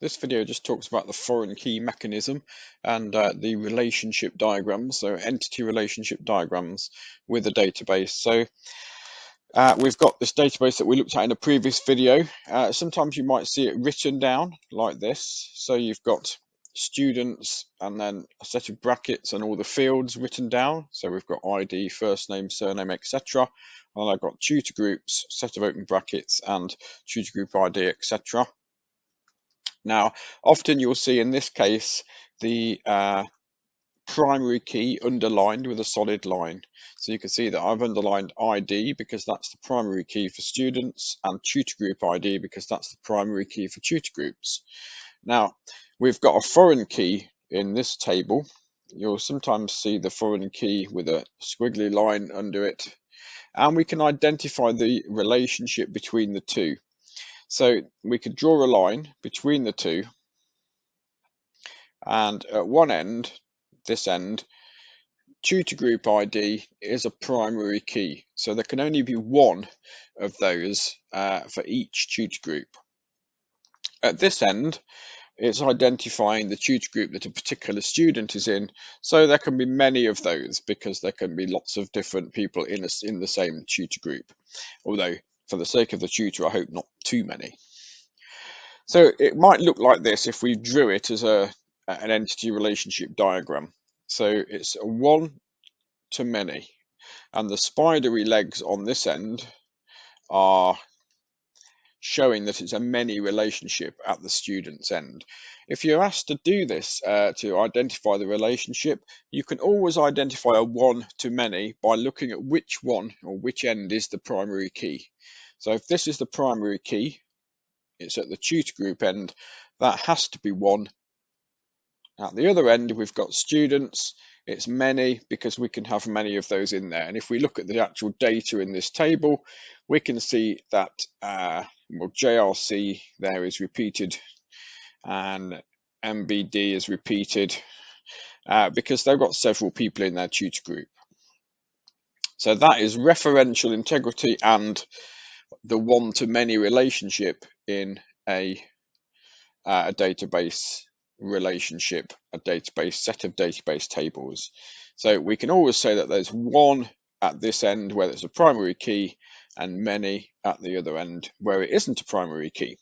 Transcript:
This video just talks about the foreign key mechanism and the relationship diagrams, so entity relationship diagrams with a database. So we've got this database that we looked at in a previous video. Sometimes you might see it written down like this. So you've got students and then a set of brackets and all the fields written down. So we've got ID, first name, surname, etc. And I've got tutor groups, set of open brackets and tutor group ID, etc. Now, often you'll see in this case the primary key underlined with a solid line. So you can see that I've underlined ID because that's the primary key for students, and tutor group ID because that's the primary key for tutor groups. Now, we've got a foreign key in this table. You'll sometimes see the foreign key with a squiggly line under it, and we can identify the relationship between the two. So we could draw a line between the two, and at one end, this end, tutor group ID is a primary key. So there can only be one of those for each tutor group. At this end, it's identifying the tutor group that a particular student is in. So there can be many of those because there can be lots of different people in the same tutor group. Although, for the sake of the tutor, I hope not too many. So it might look like this if we drew it as an entity relationship diagram. So it's a one to many, and the spidery legs on this end are showing that it's a many relationship at the student's end. If you're asked to do this to identify the relationship, you can always identify a one to many by looking at which one or which end is the primary key. So if this is the primary key, it's at the tutor group end, that has to be one. At the other end, we've got students. It's many because we can have many of those in there. And if we look at the actual data in this table, we can see that well, JRC there is repeated and MBD is repeated because they've got several people in their tutor group. So that is referential integrity and the one-to-many relationship in a database relationship, a database set of database tables. So we can always say that there's one at this end where there's a primary key and many at the other end where it isn't a primary key.